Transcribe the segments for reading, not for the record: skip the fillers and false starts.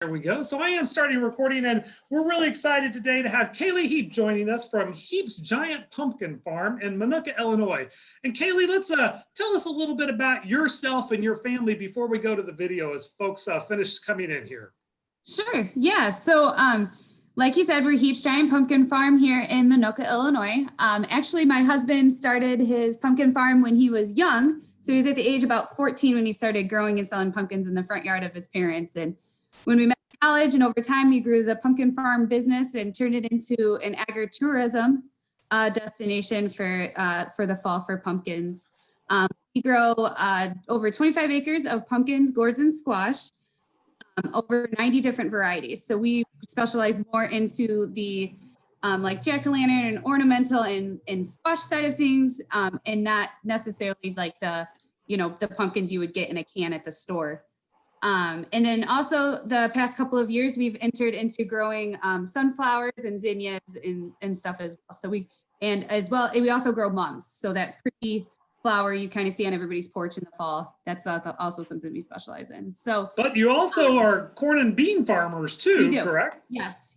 There we go. So I am starting recording, and we're really excited today to have Kaylee Heap joining us from Heap's Giant Pumpkin Farm in Minooka, Illinois. And Kaylee, let's tell us a little bit about yourself and your family before we go to the video as folks finish coming in here. Sure. Yeah. So, like you said, we're Heap's Giant Pumpkin Farm here in Minooka, Illinois. Actually, my husband started his pumpkin farm when he was young. So he was at the age about 14 when he started growing and selling pumpkins in the front yard of his parents. And when we met in college and over time, we grew the pumpkin farm business and turned it into an agritourism destination for the fall for pumpkins. We grow over 25 acres of pumpkins, gourds, and squash. Over 90 different varieties. So we specialize more into the like jack-o'-lantern and ornamental and squash side of things, and not necessarily like the pumpkins you would get in a can at the store. And then also the past couple of years, we've entered into growing sunflowers and zinnias and stuff as well. So we also grow mums. So that pretty flower you kind of see on everybody's porch in the fall. That's also something we specialize in. So, but you also are corn and bean farmers too, correct?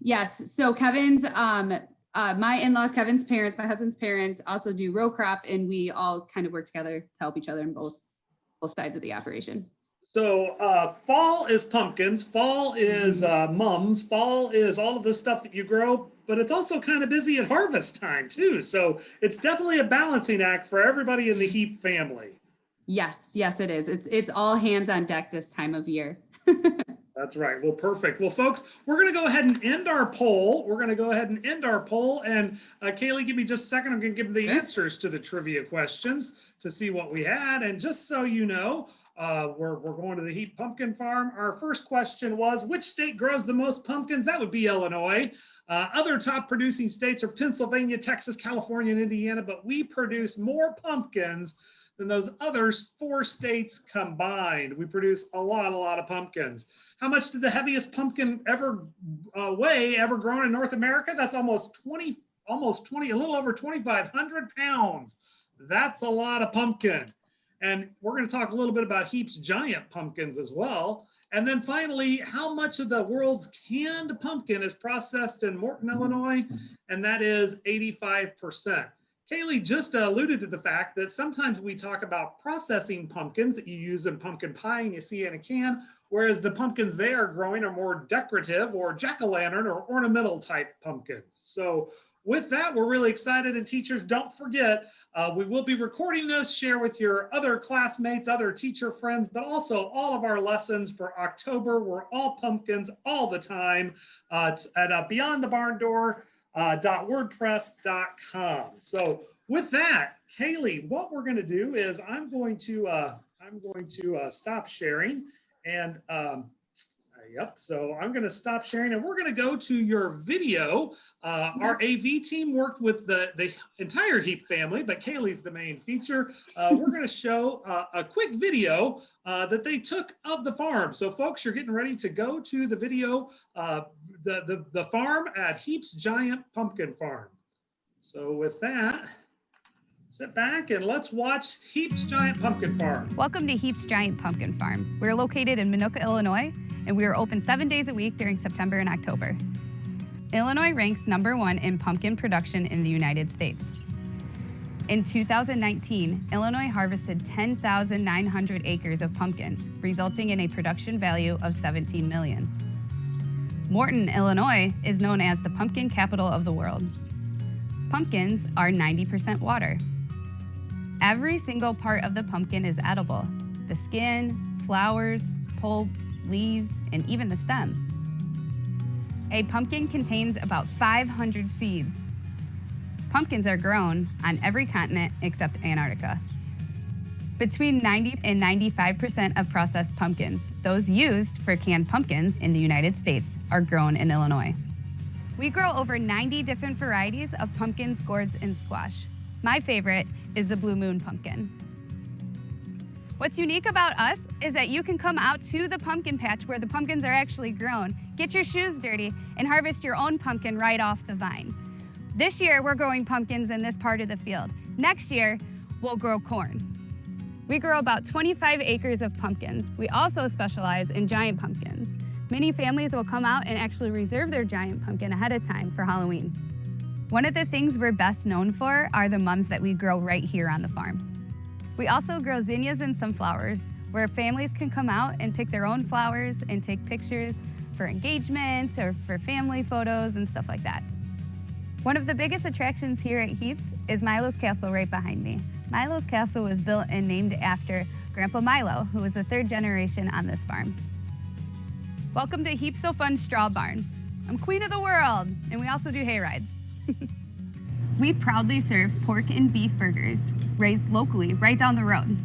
Yes. So Kevin's, my in-laws, Kevin's parents, my husband's parents also do row crop, and we all kind of work together to help each other in both sides of the operation. So fall is pumpkins, fall is mums, fall is all of the stuff that you grow, but it's also kind of busy at harvest time too. So it's definitely a balancing act for everybody in the Heap family. Yes, it is. It's all hands on deck this time of year. That's right. Well, perfect. Well, folks, we're going to go ahead and end our poll. And Kaylee, give me just a second. I'm going to give the answers to the trivia questions to see what we had. And just so you know, we're going to the Heap Pumpkin Farm. Our first question was, which state grows the most pumpkins? That would be Illinois. Other top producing states are Pennsylvania, Texas, California, and Indiana, but we produce more pumpkins than those other 4 states combined. We produce a lot of pumpkins. How much did the heaviest pumpkin ever grown in North America? That's almost 20, a little over 2,500 pounds. That's a lot of pumpkin. And we're going to talk a little bit about Heap's Giant Pumpkins as well. And then finally, how much of the world's canned pumpkin is processed in Morton, Illinois? And that is 85%. Kaylee just alluded to the fact that sometimes we talk about processing pumpkins that you use in pumpkin pie and you see in a can, whereas the pumpkins they are growing are more decorative or jack-o'-lantern or ornamental type pumpkins. So with that, we're really excited. And teachers, don't forget, we will be recording this, share with your other classmates, other teacher friends, but also all of our lessons for October. We're all pumpkins all the time at beyondthebarndoor.wordpress.com. So with that, Kaylee, what we're going to do is I'm going to stop sharing, and so I'm going to stop sharing, and we're going to go to your video. Our AV team worked with the entire Heap family, but Kaylee's the main feature. We're going to show a quick video that they took of the farm. So folks, you're getting ready to go to the video, the farm at Heap's Giant Pumpkin Farm. So with that, sit back and let's watch Heap's Giant Pumpkin Farm. Welcome to Heap's Giant Pumpkin Farm. We're located in Minooka, Illinois, and we are open 7 days a week during September and October. Illinois ranks #1 in pumpkin production in the United States. In 2019, Illinois harvested 10,900 acres of pumpkins, resulting in a production value of $17 million. Morton, Illinois is known as the pumpkin capital of the world. Pumpkins are 90% water. Every single part of the pumpkin is edible: the skin, flowers, pulp, leaves, and even the stem. A pumpkin contains about 500 seeds. Pumpkins are grown on every continent except Antarctica. Between 90 and 95% of processed pumpkins, those used for canned pumpkins in the United States, are grown in Illinois. We grow over 90 different varieties of pumpkins, gourds, and squash. My favorite is the Blue Moon pumpkin. What's unique about us is that you can come out to the pumpkin patch where the pumpkins are actually grown, get your shoes dirty, and harvest your own pumpkin right off the vine. This year, we're growing pumpkins in this part of the field. Next year, we'll grow corn. We grow about 25 acres of pumpkins. We also specialize in giant pumpkins. Many families will come out and actually reserve their giant pumpkin ahead of time for Halloween. One of the things we're best known for are the mums that we grow right here on the farm. We also grow zinnias and sunflowers, where families can come out and pick their own flowers and take pictures for engagements or for family photos and stuff like that. One of the biggest attractions here at Heap's is Milo's Castle right behind me. Milo's Castle was built and named after Grandpa Milo, who was the third generation on this farm. Welcome to Heap's So Fun Straw Barn. I'm queen of the world, and we also do hay rides. We proudly serve pork and beef burgers raised locally right down the road.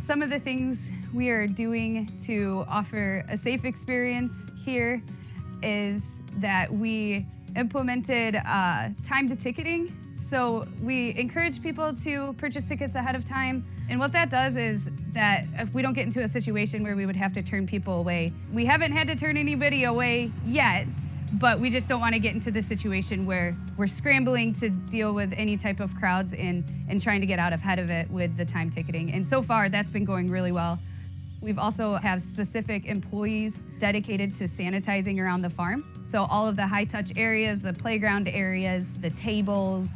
Some of the things we are doing to offer a safe experience here is that we implemented timed ticketing. So we encourage people to purchase tickets ahead of time. And what that does is that if we don't get into a situation where we would have to turn people away, we haven't had to turn anybody away yet, but we just don't want to get into the situation where we're scrambling to deal with any type of crowds and trying to get out ahead of it with the time ticketing. And so far, that's been going really well. We've also have specific employees dedicated to sanitizing around the farm. So all of the high-touch areas, the playground areas, the tables,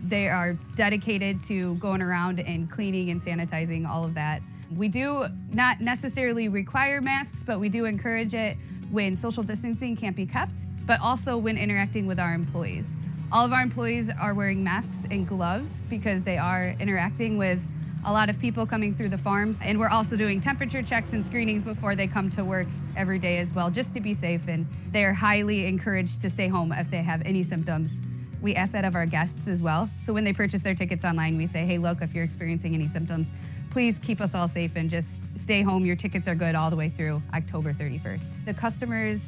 they are dedicated to going around and cleaning and sanitizing all of that. We do not necessarily require masks, but we do encourage it when social distancing can't be kept, but also when interacting with our employees. All of our employees are wearing masks and gloves because they are interacting with a lot of people coming through the farms. And we're also doing temperature checks and screenings before they come to work every day as well, just to be safe. And they are highly encouraged to stay home if they have any symptoms. We ask that of our guests as well. So when they purchase their tickets online, we say, hey, look, if you're experiencing any symptoms, please keep us all safe and just stay home. Your tickets are good all the way through October 31st. The customers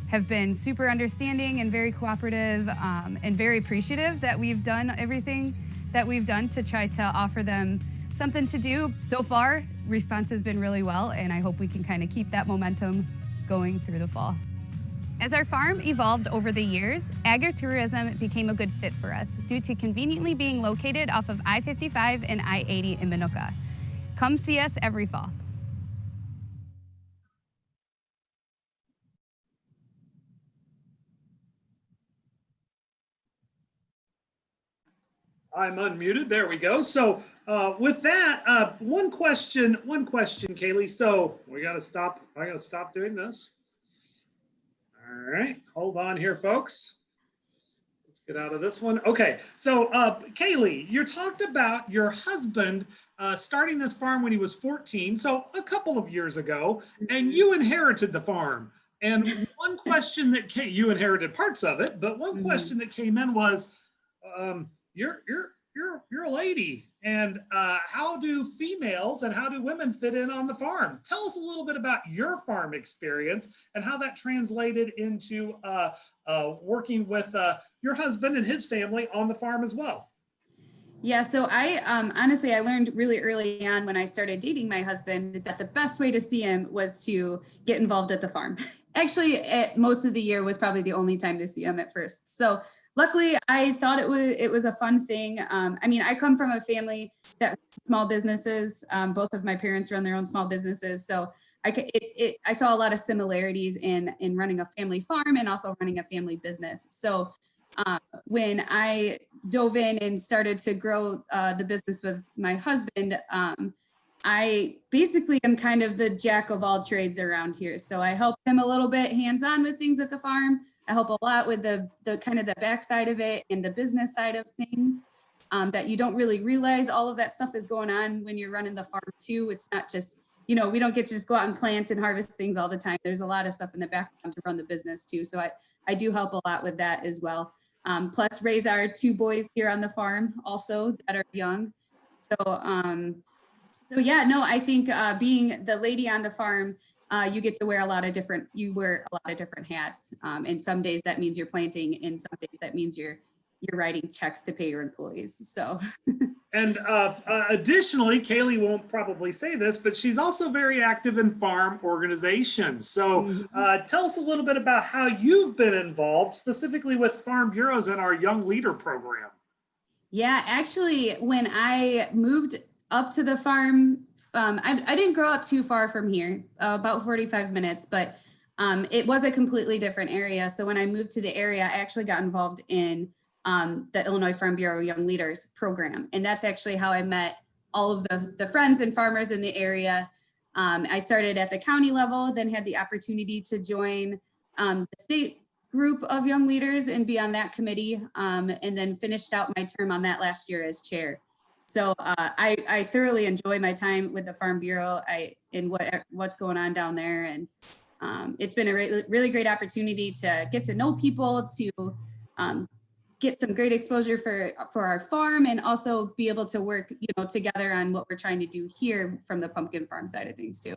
have been super understanding and very cooperative and very appreciative that we've done everything that we've done to try to offer them something to do. So far, response has been really well, and I hope we can kind of keep that momentum going through the fall. As our farm evolved over the years, agritourism became a good fit for us due to conveniently being located off of I-55 and I-80 in Minooka. Come see us every fall. I'm unmuted. There we go. So with that, one question, Kaylee. So we got to stop. I got to stop doing this. All right. Hold on here, folks. Let's get out of this one. Okay. So Kaylee, you talked about your husband starting this farm when he was 14. So a couple of years ago, and you inherited the farm. And one question that you inherited parts of it, but one question that came in was, you're a lady, and how do females and how do women fit in on the farm? Tell us a little bit about your farm experience and how that translated into working with your husband and his family on the farm as well. Yeah, so I honestly, I learned really early on when I started dating my husband that the best way to see him was to get involved at the farm. Actually, most of the year was probably the only time to see him at first. So luckily, I thought it was a fun thing. I mean, I come from a family that small businesses. Both of my parents run their own small businesses, so I saw a lot of similarities in running a family farm and also running a family business. So when I dove in and started to grow the business with my husband, I basically am kind of the jack of all trades around here. So I help him a little bit hands-on with things at the farm. I help a lot with the kind of the backside of it and the business side of things that you don't really realize all of that stuff is going on when you're running the farm too. It's not just, we don't get to just go out and plant and harvest things all the time. There's a lot of stuff in the background to run the business too. So I do help a lot with that as well. Plus raise our 2 boys here on the farm also that are young. So yeah, no, I think being the lady on the farm, you get to wear a lot of different hats. And some days that means you're planting, and some days that means you're writing checks to pay your employees. So. And additionally, Kaylee won't probably say this, but she's also very active in farm organizations. So tell us a little bit about how you've been involved specifically with Farm Bureaus and our Young Leader program. Yeah, actually, when I moved up to the farm, I didn't grow up too far from here, about 45 minutes, but It was a completely different area. So when I moved to the area, I actually got involved in the Illinois Farm Bureau Young Leaders program. And that's actually how I met all of the friends and farmers in the area. I started at the county level, then had the opportunity to join the state group of young leaders and be on that committee, and then finished out my term on that last year as chair. So I thoroughly enjoy my time with the Farm Bureau and what's going on down there. And it's been a really great opportunity to get to know people, to get some great exposure for our farm, and also be able to work, together on what we're trying to do here from the pumpkin farm side of things too.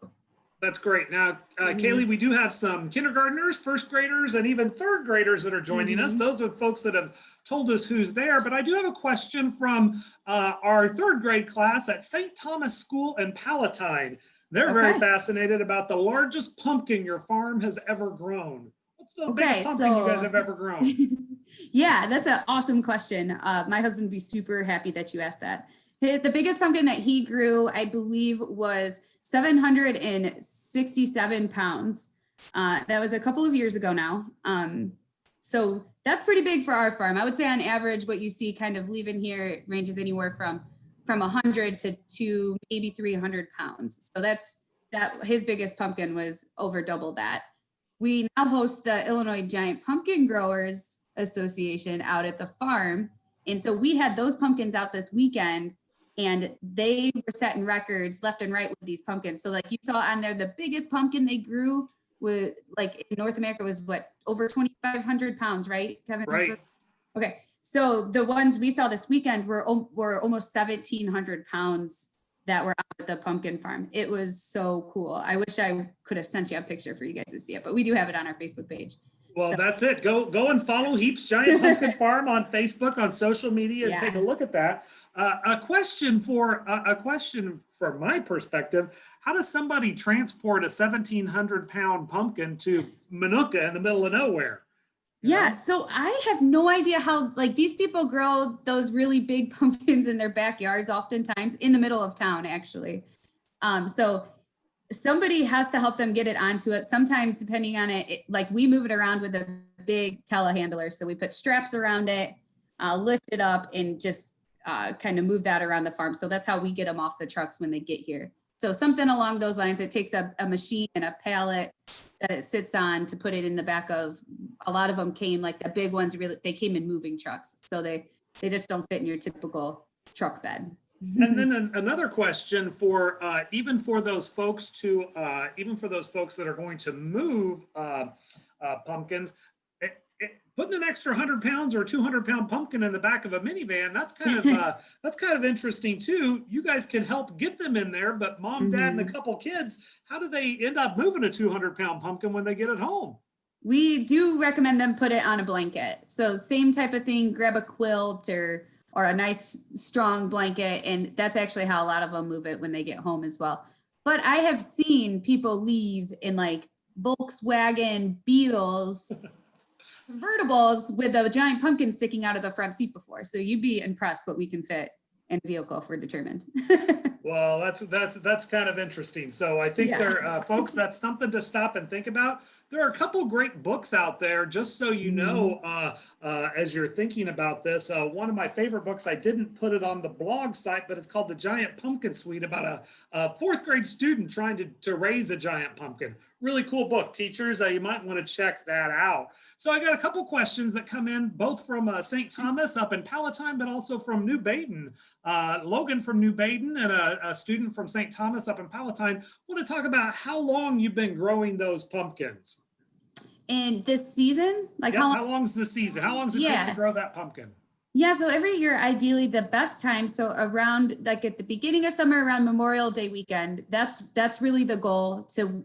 That's great. Now, Kaylee, we do have some kindergartners, first graders, and even third graders that are joining us. Those are folks that have told us who's there. But I do have a question from our third grade class at St. Thomas School in Palatine. They're very fascinated about the largest pumpkin your farm has ever grown. What's the biggest pumpkin you guys have ever grown? Yeah, that's an awesome question. My husband would be super happy that you asked that. The biggest pumpkin that he grew, I believe, was 767 pounds. That was a couple of years ago now. So that's pretty big for our farm. I would say on average, what you see kind of leaving here ranges anywhere from 100 to maybe 300 pounds. So his biggest pumpkin was over double that. We now host the Illinois Giant Pumpkin Growers Association out at the farm. And so we had those pumpkins out this weekend, and they were setting records left and right with these pumpkins. So like you saw on there, the biggest pumpkin they grew with, like, in North America was over 2,500 pounds, right, Kevin? Right. Okay. So the ones we saw this weekend were almost 1,700 pounds that were out at the pumpkin farm. It was so cool. I wish I could have sent you a picture for you guys to see it, but we do have it on our Facebook page. Well, that's it. Go and follow Heap's Giant Pumpkin Farm on Facebook, on social media, and take a look at that. A question from my perspective: how does somebody transport a 1,700-pound pumpkin to Minooka in the middle of nowhere? Yeah, so I have no idea how, like, these people grow those really big pumpkins in their backyards, oftentimes in the middle of town, actually. So somebody has to help them get it onto it. Sometimes, depending on it, like, we move it around with a big telehandler. So we put straps around it, lift it up, and just kind of move that around the farm. So that's how we get them off the trucks when they get here. So something along those lines. It takes a machine and a pallet that it sits on to put it in the back of. A lot of them came, like the big ones, they came in moving trucks. So they just don't fit in your typical truck bed. And then another question for even for those folks that are going to move pumpkins, putting an extra 100 pounds or 200-pound pumpkin in the back of a minivan, that's kind of interesting too. You guys can help get them in there, but mom, dad, and a couple kids, how do they end up moving a 200-pound pumpkin when they get it home? We do recommend them put it on a blanket. So same type of thing, grab a quilt or a nice strong blanket. And that's actually how a lot of them move it when they get home as well. But I have seen people leave in like Volkswagen Beetles, convertibles with a giant pumpkin sticking out of the front seat before. So you'd be impressed what we can fit in a vehicle if we're determined. Well, that's kind of interesting. So I think folks, that's something to stop and think about. There are a couple great books out there, just so you know, as you're thinking about this. One of my favorite books, I didn't put it on the blog site, but it's called The Giant Pumpkin Suite, about a fourth grade student trying to raise a giant pumpkin. Really cool book, teachers. You might want to check that out. So I got a couple questions that come in, both from St. Thomas up in Palatine, but also from New Baden. Logan from New Baden and a student from St. Thomas up in Palatine want to talk about how long you've been growing those pumpkins. In this season? Like, how long's the season? How long does it take to grow that pumpkin? Yeah, so every year, ideally the best time, so around, like, at the beginning of summer, around Memorial Day weekend, that's really the goal to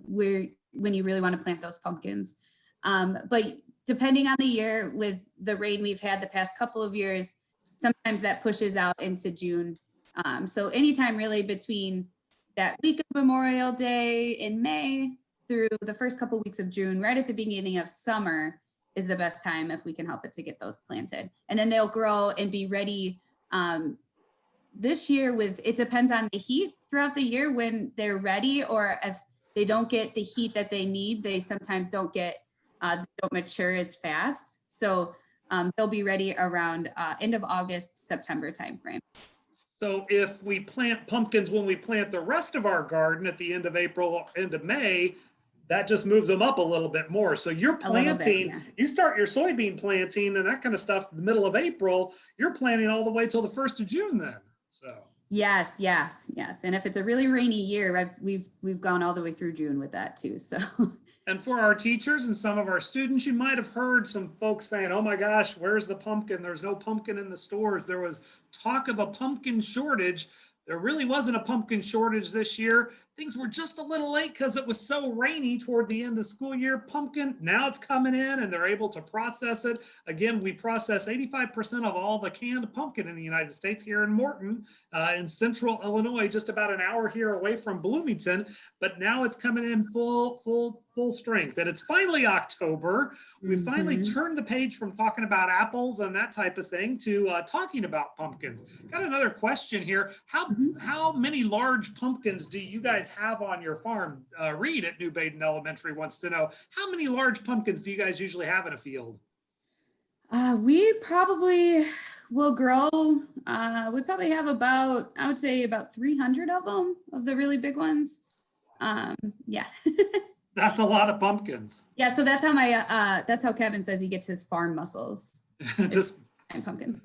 when you really want to plant those pumpkins. But depending on the year, with the rain we've had the past couple of years, sometimes that pushes out into June. So anytime really between that week of Memorial Day in May through the first couple weeks of June, right at the beginning of summer, is the best time if we can help it to get those planted. And then they'll grow and be ready this year. It depends on the heat throughout the year when they're ready, or they don't get the heat that they need. They sometimes don't mature as fast. So they'll be ready around end of August, September timeframe. So if we plant pumpkins when we plant the rest of our garden at the end of April, end of May, that just moves them up a little bit more. So you're planting, you start your soybean planting and that kind of stuff in the middle of April, you're planting all the way till the 1st of June then. So yes. And if it's a really rainy year, we've gone all the way through June with that too. So and for our teachers and some of our students, you might have heard some folks saying, oh my gosh, where's the pumpkin? There's no pumpkin in the stores. There was talk of a pumpkin shortage. There really wasn't a pumpkin shortage this year. Things were just a little late because it was so rainy toward the end of school year. Pumpkin, now it's coming in and they're able to process it. Again, we process 85% of all the canned pumpkin in the United States here in Morton, in central Illinois, just about an hour here away from Bloomington. But now it's coming in full strength. And it's finally October. We finally turned the page from talking about apples and that type of thing to talking about pumpkins. Got another question here. How many large pumpkins do you guys have on your farm? Reed at New Baden Elementary wants to know, how many large pumpkins do you guys usually have in a field? We probably will grow. We probably have about, I would say about 300 of them, of the really big ones. Yeah. That's a lot of pumpkins. Yeah. So that's how Kevin says he gets his farm muscles. Just and pumpkins.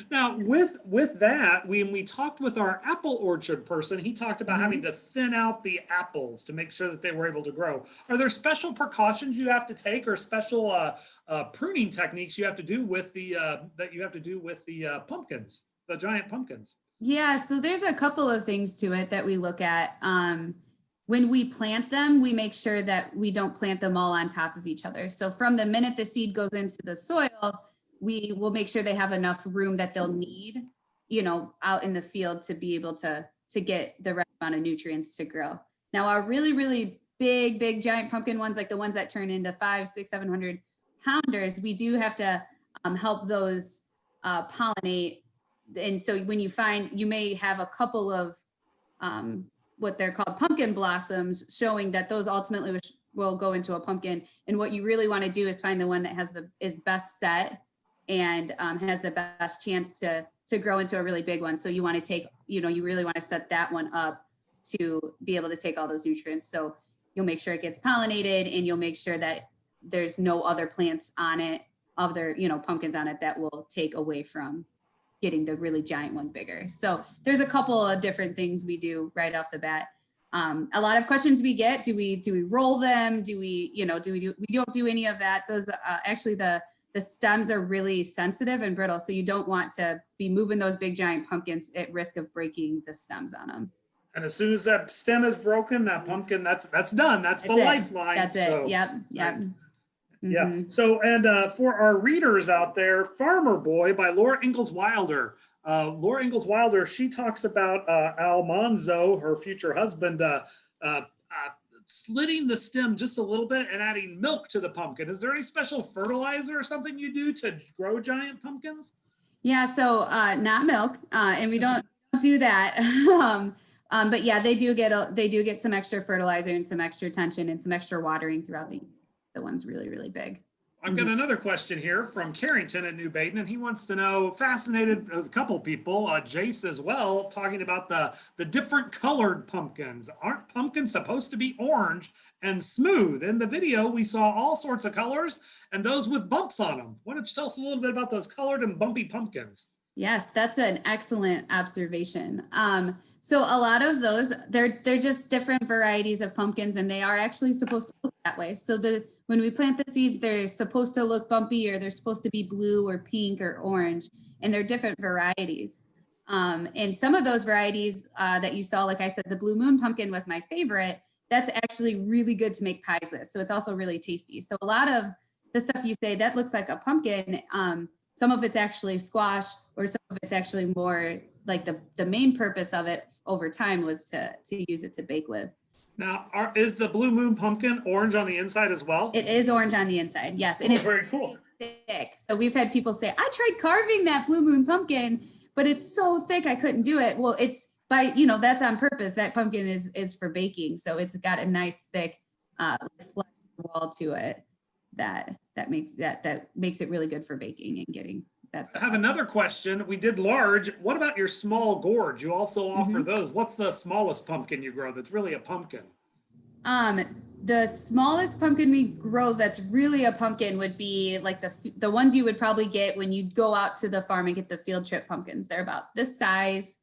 Now with that, when we talked with our apple orchard person, he talked about having to thin out the apples to make sure that they were able to grow. Are there special precautions you have to take or special pruning techniques you have to do with the pumpkins, the giant pumpkins? Yeah, so there's a couple of things to it that we look at. When we plant them, we make sure that we don't plant them all on top of each other. So from the minute the seed goes into the soil, we will make sure they have enough room that they'll need, out in the field to be able to get the right amount of nutrients to grow. Now, our really, really big giant pumpkin ones, like the ones that turn into 500, 600, 700 pounders, we do have to help those pollinate. And so when you may have a couple of what they're called pumpkin blossoms, showing that those ultimately will go into a pumpkin. And what you really want to do is find the one that is best set and has the best chance to grow into a really big one. So you want to take, you really want to set that one up to be able to take all those nutrients. So you'll make sure it gets pollinated and you'll make sure that there's no other plants on it, pumpkins on it that will take away from getting the really giant one bigger. So there's a couple of different things we do right off the bat. A lot of questions we get, do we roll them? We don't do any of that. Those actually the stems are really sensitive and brittle. So you don't want to be moving those big giant pumpkins at risk of breaking the stems on them. And as soon as that stem is broken, that pumpkin, that's done. That's the lifeline. That's it. So, Yep. Right. Yeah. So, and for our readers out there, Farmer Boy by Laura Ingalls Wilder. Laura Ingalls Wilder, she talks about Almanzo, her future husband, slitting the stem just a little bit and adding milk to the pumpkin. Is there any special fertilizer or something you do to grow giant pumpkins? Yeah. So not milk, and we don't do that. But yeah, they do get some extra fertilizer and some extra attention and some extra watering throughout the one's really, really big. I've got another question here from Carrington at New Baden, and he wants to know, fascinated a couple people, Jace as well, talking about the different colored pumpkins. Aren't pumpkins supposed to be orange and smooth? In the video, we saw all sorts of colors and those with bumps on them. Why don't you tell us a little bit about those colored and bumpy pumpkins? Yes, that's an excellent observation. So a lot of those, they're just different varieties of pumpkins, and they are actually supposed to look that way. So when we plant the seeds, they're supposed to look bumpy, or they're supposed to be blue or pink or orange, and they're different varieties. And some of those varieties that you saw, like I said, the Blue Moon pumpkin was my favorite. That's actually really good to make pies with. So it's also really tasty. So a lot of the stuff you say that looks like a pumpkin, some of it's actually squash, or some of it's actually more like the main purpose of it over time was to use it to bake with. Now, is the Blue Moon pumpkin orange on the inside as well? It is orange on the inside, yes. And it's very cool. Thick. So we've had people say, I tried carving that Blue Moon pumpkin, but it's so thick I couldn't do it. Well, that's on purpose. That pumpkin is for baking. So it's got a nice thick flesh wall to it that makes it really good for baking and getting that I stuff have out. another question. We did large. What about your small gourds? You also offer those. What's the smallest pumpkin you grow that's really a pumpkin? The smallest pumpkin we grow that's really a pumpkin would be like the ones you would probably get when you go out to the farm and get the field trip pumpkins. They're about this size.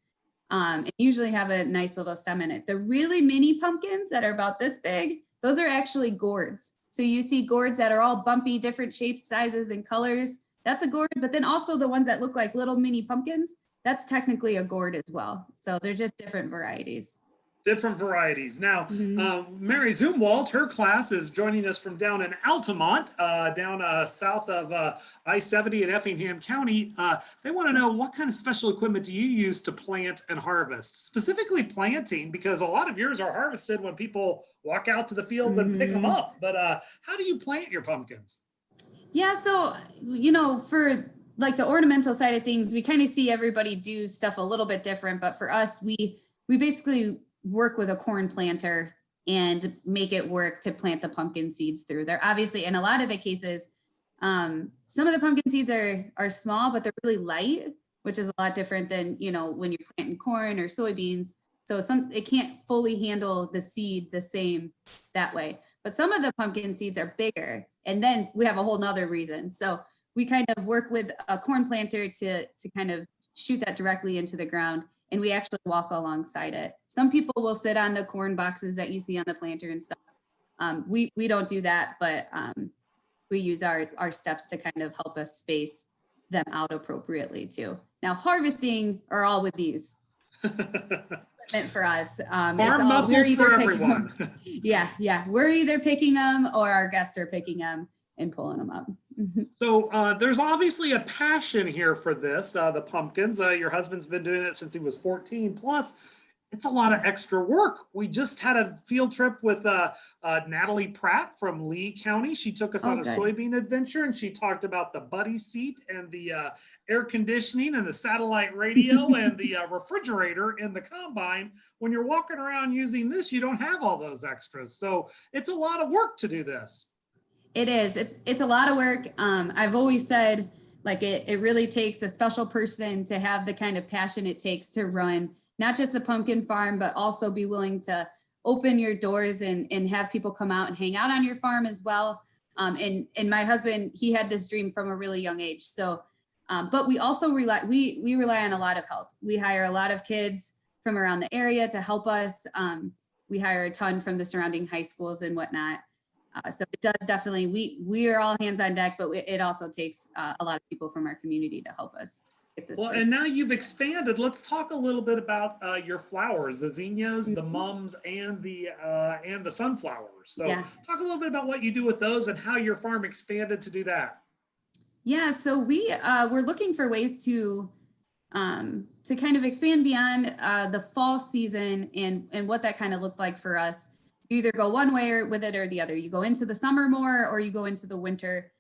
And usually have a nice little stem in it. The really mini pumpkins that are about this big, those are actually gourds. So you see gourds that are all bumpy, different shapes, sizes, and colors. That's a gourd, but then also the ones that look like little mini pumpkins, that's technically a gourd as well. So they're just different varieties. Different varieties. Now, Mary Zumwalt, her class is joining us from down in Altamont, down south of I-70 in Effingham County. They want to know, what kind of special equipment do you use to plant and harvest? Specifically planting, because a lot of yours are harvested when people walk out to the fields and pick them up. But how do you plant your pumpkins? Yeah, so, for like the ornamental side of things, we kind of see everybody do stuff a little bit different. But for us, we basically work with a corn planter and make it work to plant the pumpkin seeds through there. Obviously, in a lot of the cases, some of the pumpkin seeds are small, but they're really light, which is a lot different than, when you're planting corn or soybeans. So it can't fully handle the seed the same that way. But some of the pumpkin seeds are bigger. And then we have a whole nother reason. So we kind of work with a corn planter to kind of shoot that directly into the ground. And we actually walk alongside it. Some people will sit on the corn boxes that you see on the planter and stuff. We don't do that, but we use our steps to kind of help us space them out appropriately too. Now harvesting are all with these. Equipment for us. Farm muscles for everyone. Yeah. We're either picking them or our guests are picking them and pulling them up. So there's obviously a passion here for this, the pumpkins. Your husband's been doing it since he was 14. Plus, it's a lot of extra work. We just had a field trip with Natalie Pratt from Lee County. She took us on a soybean adventure, and she talked about the buddy seat and the air conditioning and the satellite radio and the refrigerator in the combine. When you're walking around using this, you don't have all those extras. So it's a lot of work to do this. It is. It's a lot of work. I've always said, like, it really takes a special person to have the kind of passion it takes to run not just a pumpkin farm, but also be willing to open your doors and have people come out and hang out on your farm as well. And my husband, he had this dream from a really young age. So, but we also rely on a lot of help. We hire a lot of kids from around the area to help us. We hire a ton from the surrounding high schools and whatnot. So it does definitely, we are all hands on deck, but it also takes a lot of people from our community to help us get this. Well, and now you've expanded. Let's talk a little bit about your flowers, the zinnias, the mums, and the sunflowers. So talk a little bit about what you do with those and how your farm expanded to do that. Yeah, so we're looking for ways to kind of expand beyond the fall season and what that kind of looked like for us. You either go one way with it or the other. You go into the summer more or you go into the winter.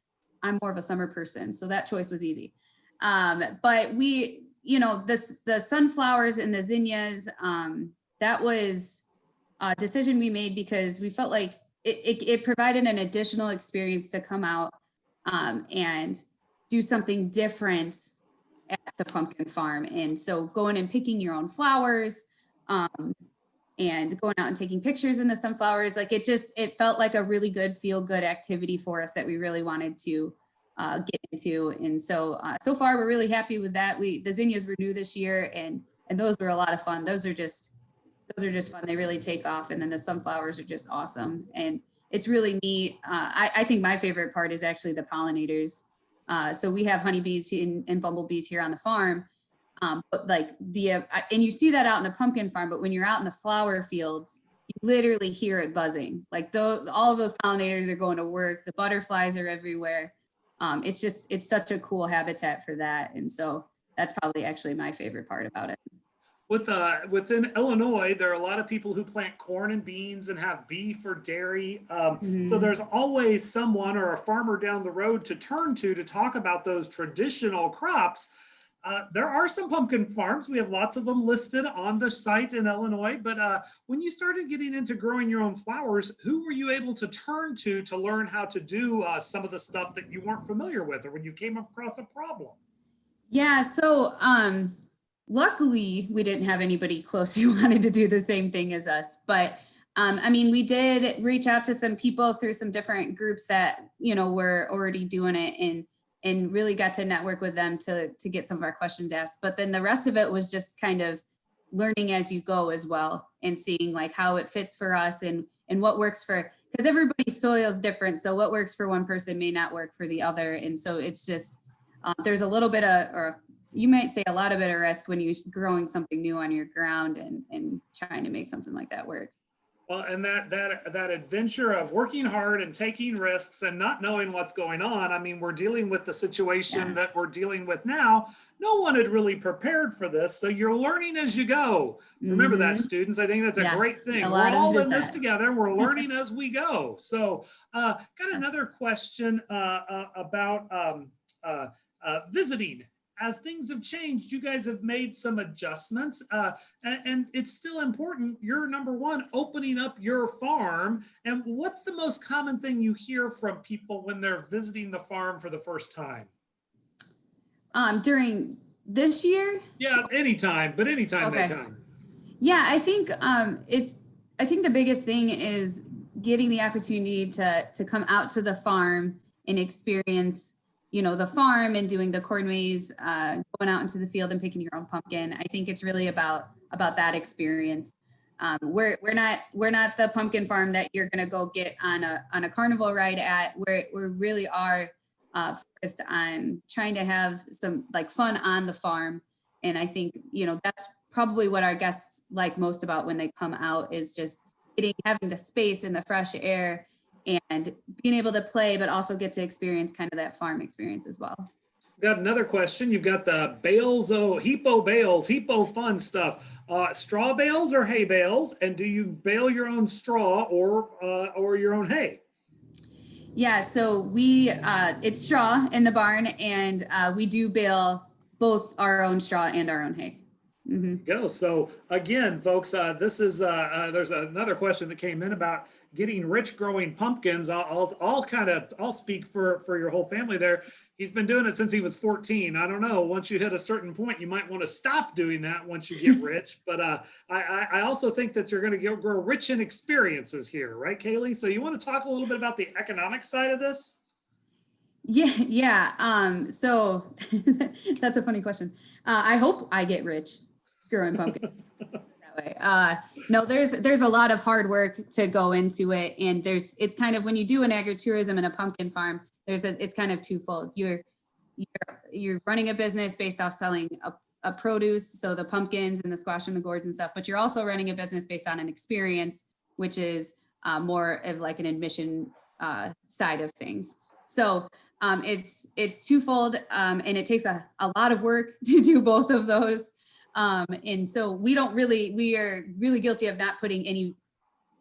I'm more of a summer person, so that choice was easy. But we, the sunflowers and the zinnias, that was a decision we made because we felt like it provided an additional experience to come out and do something different at the pumpkin farm. And so going and picking your own flowers, and going out and taking pictures in the sunflowers, like it felt like a really good feel-good activity for us that we really wanted to get into. And so far we're really happy with that. The zinnias were new this year and those were a lot of fun. Those are just fun. They really take off. And then the sunflowers are just awesome. And it's really neat. I think my favorite part is actually the pollinators. So we have honeybees and bumblebees here on the farm. But like and you see that out in the pumpkin farm, but when you're out in the flower fields, you literally hear it buzzing. Like all of those pollinators are going to work. The butterflies are everywhere. It's such a cool habitat for that. And so that's probably actually my favorite part about it. Within Illinois, there are a lot of people who plant corn and beans and have beef or dairy. So there's always someone or a farmer down the road to turn to talk about those traditional crops. There are some pumpkin farms. We have lots of them listed on the site in Illinois. But when you started getting into growing your own flowers, who were you able to turn to learn how to do some of the stuff that you weren't familiar with, or when you came across a problem? Yeah, so luckily we didn't have anybody close who wanted to do the same thing as us. But I mean, we did reach out to some people through some different groups that, were already doing it, and really got to network with them to get some of our questions asked. But then the rest of it was just kind of learning as you go as well, and seeing like how it fits for us and what works for, because everybody's soil is different. So what works for one person may not work for the other. And so it's just, there's a little bit of, or you might say a lot of bit of risk when you're growing something new on your ground and trying to make something like that work. Well, and that adventure of working hard and taking risks and not knowing what's going on. I mean, we're dealing with the situation that we're dealing with now. No one had really prepared for this. So you're learning as you go. Remember that, students. I think that's a great thing. We're all in this together. We're learning as we go. So got another question about visiting. As things have changed, you guys have made some adjustments, and it's still important. You're number one, opening up your farm. And what's the most common thing you hear from people when they're visiting the farm for the first time? During this year? Yeah, anytime they come. Yeah, I think I think the biggest thing is getting the opportunity to come out to the farm and experience the farm and doing the corn maze, going out into the field and picking your own pumpkin. I think it's really about that experience. We're not the pumpkin farm that you're gonna go get on a carnival ride at. We really are focused on trying to have some like fun on the farm. And I think that's probably what our guests like most about when they come out, is just having the space and the fresh air and being able to play, but also get to experience kind of that farm experience as well. Got another question. You've got the bales, Heap fun stuff. Straw bales or hay bales? And do you bale your own straw or your own hay? Yeah, so we it's straw in the barn, and we do bale both our own straw and our own hay. Go. So again, folks, this is there's another question that came in about getting rich growing pumpkins. I'll speak for your whole family there. He's been doing it since he was 14. I don't know. Once you hit a certain point, you might want to stop doing that once you get rich. But I also think that you're going to grow rich in experiences here, right, Kaylee? So you want to talk a little bit about the economic side of this? Yeah. So that's a funny question. I hope I get rich growing pumpkin that way. No, there's a lot of hard work to go into it, and it's kind of, when you do an agritourism and a pumpkin farm, it's kind of twofold. You're running a business based off selling a produce, so the pumpkins and the squash and the gourds and stuff, but you're also running a business based on an experience, which is more of like an admission side of things. So it's twofold, and it takes a lot of work to do both of those. And so we are really guilty of not putting any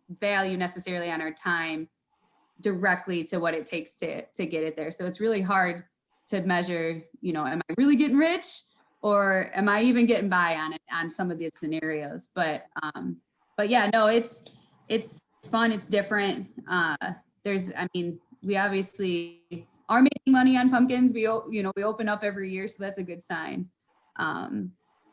value necessarily on our time directly to what it takes to get it there. So it's really hard to measure, am I really getting rich, or am I even getting by on it on some of these scenarios? But yeah, no, it's fun. It's different. We obviously are making money on pumpkins. We open up every year, so that's a good sign.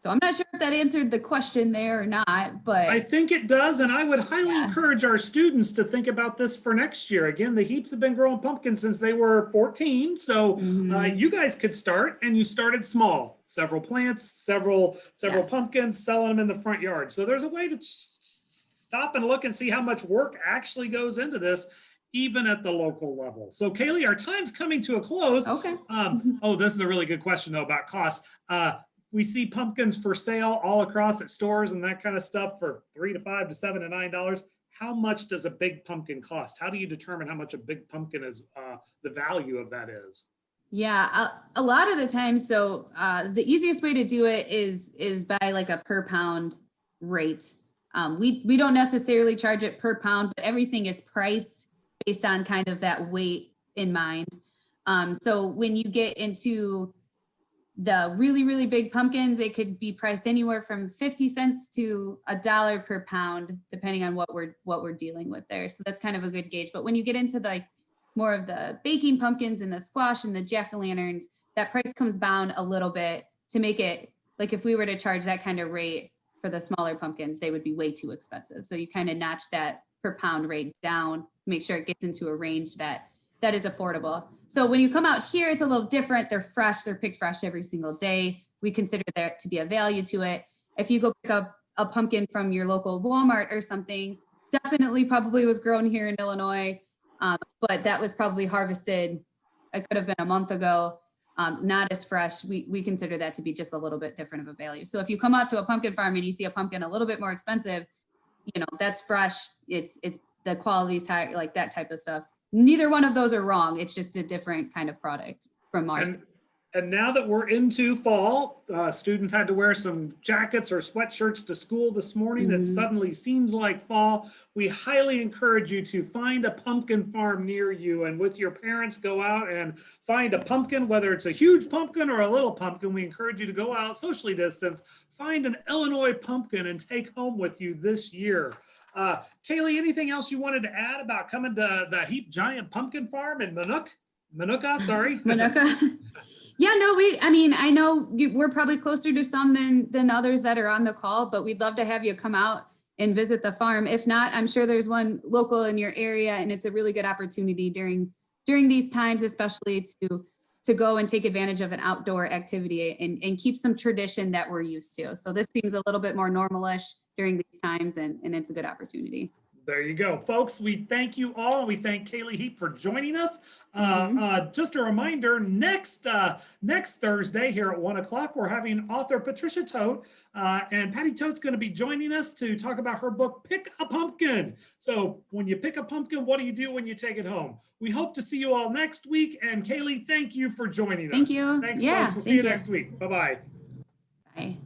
So I'm not sure if that answered the question there or not, but I think it does. And I would highly encourage our students to think about this for next year. Again, the Heaps have been growing pumpkins since they were 14. So you guys could start, and you started small, several plants, several pumpkins, selling them in the front yard. So there's a way to stop and look and see how much work actually goes into this, even at the local level. So Kaylee, our time's coming to a close. Okay. This is a really good question though about cost. We see pumpkins for sale all across at stores and that kind of stuff for $3 to $5 to $7 to $9. How much does a big pumpkin cost? How do you determine how much a big pumpkin is, the value of that is? Yeah, a lot of the time. So the easiest way to do it is by like a per pound rate. We don't necessarily charge it per pound, but everything is priced based on kind of that weight in mind. So when you get into the really, really big pumpkins, they could be priced anywhere from 50 cents to $1 per pound, depending on what we're dealing with there. So that's kind of a good gauge. But when you get into like more of the baking pumpkins and the squash and the jack-o'-lanterns, that price comes down a little bit to make it like if we were to charge that kind of rate for the smaller pumpkins, they would be way too expensive. So you kind of notch that per pound rate down, make sure it gets into a range that is affordable. So when you come out here, it's a little different. They're fresh, they're picked fresh every single day. We consider there to be a value to it. If you go pick up a pumpkin from your local Walmart or something, definitely probably was grown here in Illinois, but that was probably harvested, it could have been a month ago, not as fresh. We consider that to be just a little bit different of a value. So if you come out to a pumpkin farm and you see a pumpkin a little bit more expensive, you know, that's fresh, it's the quality's high, like that type of stuff. Neither one of those are wrong. It's just a different kind of product from ours. And now that we're into fall, students had to wear some jackets or sweatshirts to school this morning. It suddenly seems like fall. We highly encourage you to find a pumpkin farm near you, and with your parents, go out and find a pumpkin, whether it's a huge pumpkin or a little pumpkin. We encourage you to go out, socially distance, find an Illinois pumpkin and take home with you this year. Kaylee, anything else you wanted to add about coming to the Heap Giant Pumpkin Farm in Minooka, sorry. Minooka. Yeah, no, I know we're probably closer to some than others that are on the call, but we'd love to have you come out and visit the farm. If not, I'm sure there's one local in your area, and it's a really good opportunity during these times, especially to go and take advantage of an outdoor activity and keep some tradition that we're used to. So this seems a little bit more normalish during these times, and it's a good opportunity. There you go, folks. We thank you all. We thank Kaylee Heap for joining us. Just a reminder, next Thursday here at 1 o'clock, we're having author Patricia Tote, and Patty Tote's going to be joining us to talk about her book, Pick a Pumpkin. So when you pick a pumpkin, what do you do when you take it home? We hope to see you all next week. And Kaylee, thank you for joining us. Thank you. Thanks, yeah, folks. We'll see you next week. Bye-bye. Bye.